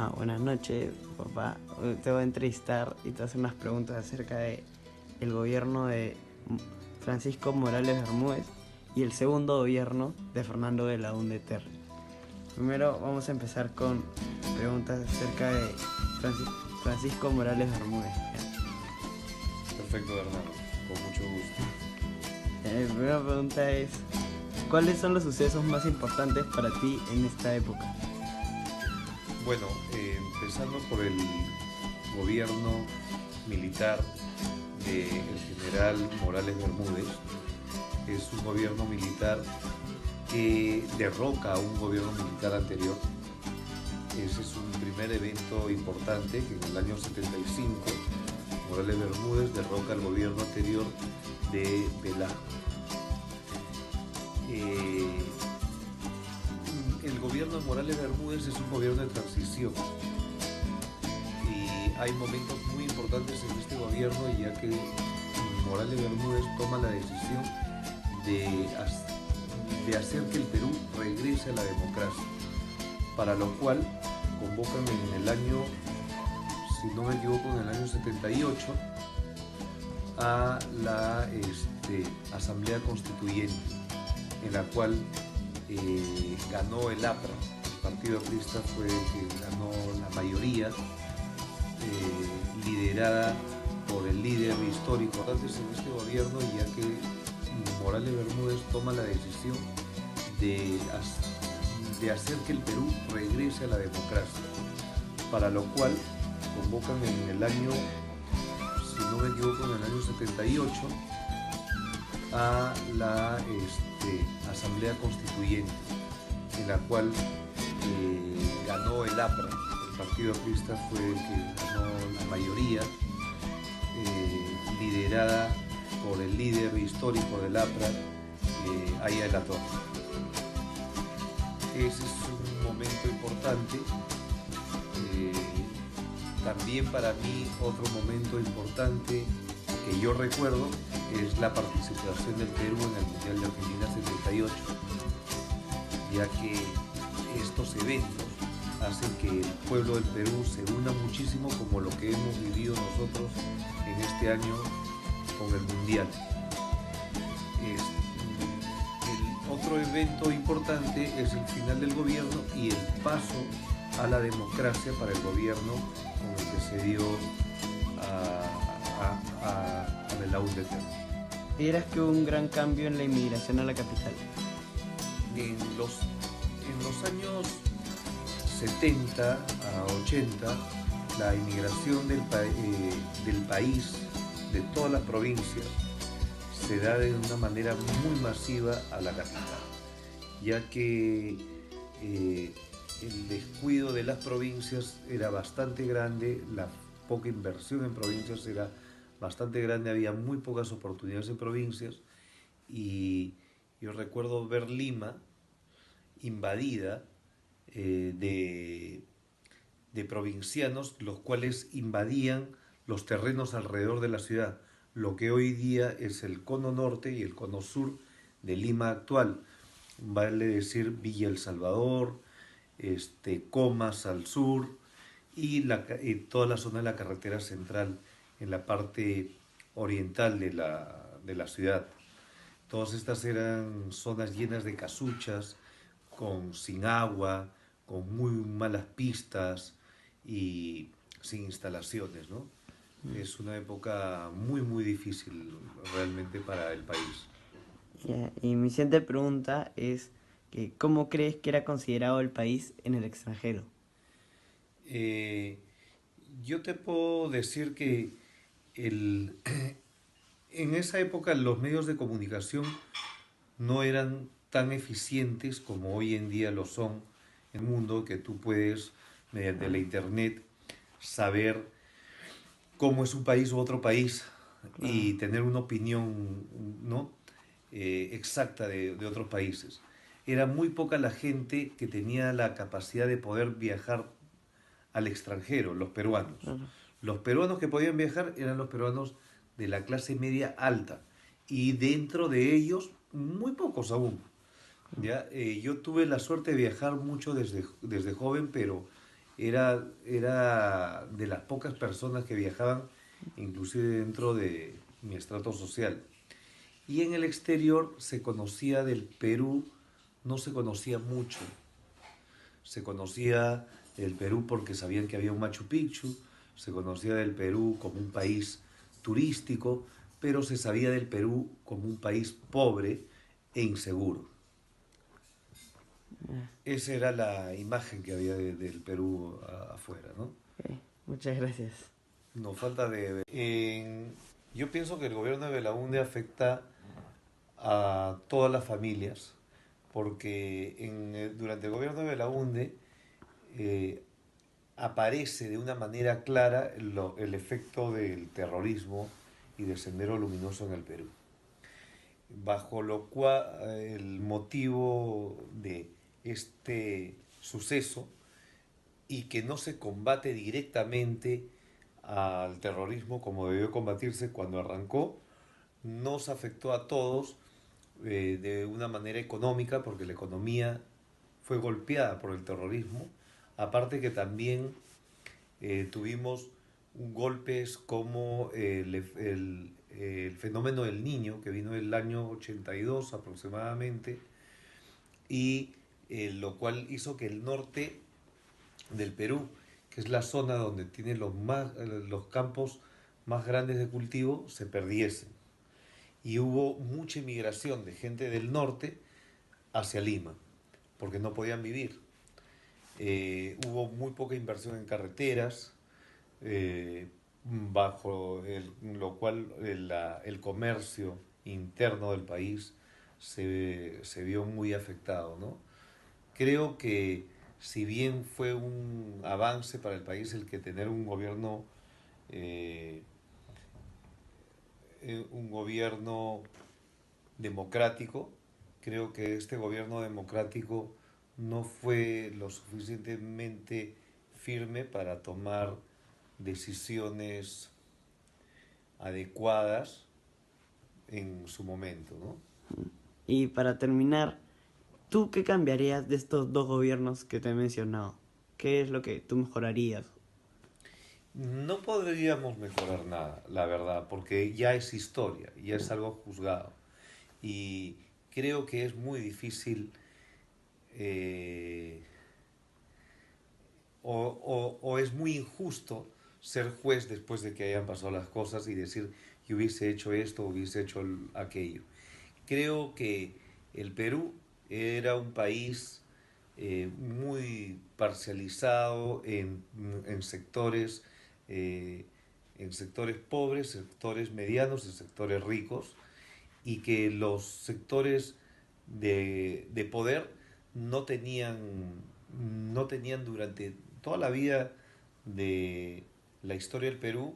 Buenas noches, papá. Te voy a entrevistar y te voy a hacer unas preguntas acerca de el gobierno de Francisco Morales Bermúdez y el segundo gobierno de Fernando de la Terry. Primero vamos a empezar con preguntas acerca de Francisco Morales Bermúdez. Perfecto, Hernando, con mucho gusto. La primera pregunta es, ¿cuáles son los sucesos más importantes para ti en esta época? Bueno, empezando por el gobierno militar del general Morales Bermúdez, es un gobierno militar que derroca a un gobierno militar anterior. Ese es un primer evento importante, que en el año 75 Morales Bermúdez derroca al gobierno anterior de Velasco. El gobierno de Morales Bermúdez es un gobierno de transición y hay momentos muy importantes en este gobierno, ya que Morales Bermúdez toma la decisión de hacer que el Perú regrese a la democracia, para lo cual convocan en el año, si no me equivoco, en el año 78 a la Asamblea Constituyente, en la cual ganó el APRA. El Partido Aprista fue el que ganó la mayoría, liderada por el líder histórico antes en este gobierno, ya que Morales Bermúdez toma la decisión de hacer que el Perú regrese a la democracia, para lo cual convocan en el año, si no me equivoco, en el año 78 a la Asamblea Constituyente, en la cual ganó el APRA. El Partido Aprista fue el que ganó la mayoría, liderada por el líder histórico del APRA, Aya de la Torre. Ese es un momento importante. También para mí otro momento importante que yo recuerdo es la participación del Perú en el Mundial de Argentina 78, ya que estos eventos hacen que el pueblo del Perú se una muchísimo, como lo que hemos vivido nosotros en este año con el Mundial. El otro evento importante es el final del gobierno y el paso a la democracia para el gobierno con el que se dio a Belaúnde Terry. ¿Consideras que hubo un gran cambio en la inmigración a la capital? En los años 70 a 80, la inmigración del país, de todas las provincias, se da de una manera muy masiva a la capital, ya que el descuido de las provincias era bastante grande, la poca inversión en provincias era bastante grande, había muy pocas oportunidades en provincias, y yo recuerdo ver Lima invadida de provincianos, los cuales invadían los terrenos alrededor de la ciudad, lo que hoy día es el cono norte y el cono sur de Lima actual, vale decir Villa El Salvador, Comas al sur y toda la zona de la carretera central en la parte oriental de la ciudad. Todas estas eran zonas llenas de casuchas, sin agua, con muy malas pistas y sin instalaciones, ¿no? Es una época muy, muy difícil realmente para el país. Y mi siguiente pregunta es que ¿cómo crees que era considerado el país en el extranjero? Eh, yo te puedo decir que el, en esa época los medios de comunicación no eran tan eficientes como hoy en día lo son en el mundo, que tú puedes, mediante la internet, saber cómo es un país u otro país y tener una opinión, ¿no? Exacta de otros países. Era muy poca la gente que tenía la capacidad de poder viajar al extranjero, los peruanos. Claro. Los peruanos que podían viajar eran los peruanos de la clase media alta, y dentro de ellos muy pocos aún. ¿Ya? Yo tuve la suerte de viajar mucho desde joven, pero era de las pocas personas que viajaban, inclusive dentro de mi estrato social. Y en el exterior se conocía del Perú, no se conocía mucho. Se conocía el Perú porque sabían que había un Machu Picchu, se conocía del Perú como un país turístico, pero se sabía del Perú como un país pobre e inseguro. Ah, Esa era la imagen que había del Perú afuera, ¿no? ok, muchas gracias. No falta yo pienso que el gobierno de Belaúnde afecta a todas las familias, porque durante el gobierno de Belaúnde eh, aparece de una manera clara el efecto del terrorismo y del Sendero Luminoso en el Perú, bajo lo cual el motivo de este suceso y que no se combate directamente al terrorismo como debió combatirse cuando arrancó, nos afectó a todos de una manera económica, porque la economía fue golpeada por el terrorismo, aparte que también tuvimos golpes como el fenómeno del Niño, que vino el año 82 aproximadamente, y lo cual hizo que el norte del Perú, que es la zona donde tiene los campos más grandes de cultivo, se perdiesen. Y hubo mucha inmigración de gente del norte hacia Lima, porque no podían vivir. Hubo muy poca inversión en carreteras, eh, lo cual el comercio interno del país se vio muy afectado, ¿no? Creo que si bien fue un avance para el país el que tener eh, un gobierno democrático, creo que este gobierno democrático no fue lo suficientemente firme para tomar decisiones adecuadas en su momento, ¿no? Y para terminar, ¿tú qué cambiarías de estos dos gobiernos que te he mencionado? ¿Qué es lo que tú mejorarías? No podríamos mejorar nada, la verdad, porque ya es historia, ya es algo juzgado. Y creo que es muy difícil eh, o es muy injusto ser juez después de que hayan pasado las cosas y decir que hubiese hecho esto, hubiese hecho aquello. Creo que el Perú era un país muy parcializado sectores, eh, en sectores pobres, sectores medianos y sectores ricos, y que los sectores de poder no tenían, no tenían durante toda la vida de la historia del Perú,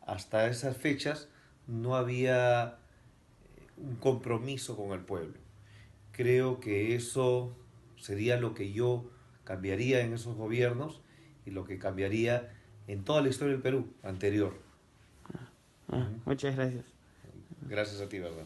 hasta esas fechas, no había un compromiso con el pueblo. Creo que eso sería lo que yo cambiaría en esos gobiernos y lo que cambiaría en toda la historia del Perú anterior. Ah, muchas gracias. Gracias a ti, ¿verdad?